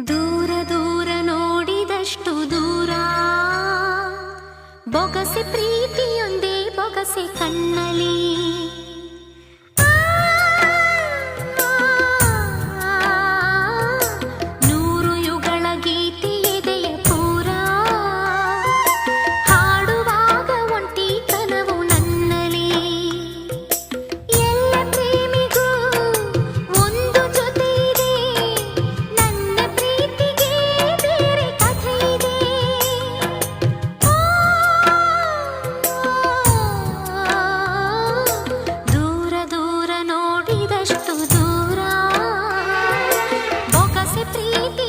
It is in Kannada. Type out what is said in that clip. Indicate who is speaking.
Speaker 1: ದೂರ ದೂರ ನೋಡಿದಷ್ಟು ದೂರ, ಬೊಗಸೆ ಪ್ರೀತಿಯೊಂದೇ ಬೊಗಸೆ ಕಣ್ಣಲಿ. ನೂರು ಯುಗಳ ಗೀತೆ ಎದೆಯ ಪೂರ, ಹಾಡುವಾಗ ಒಂಟಿ ಕನವು ನನ್ನಲಿ. ಎಲ್ಲ ಪ್ರೇಮಿಗೂ ಒಂದು ಜೊತೆ ಇದೆ, ನನ್ನ ಪ್ರೀತಿಗೆ ಬೇರೆ ಕಥೆ ಇದೆ. ದೂರ ದೂರ ನೋಡಿದಷ್ಟು ದೂರ, ಬೊಗಸೆ ಪ್ರೀತಿ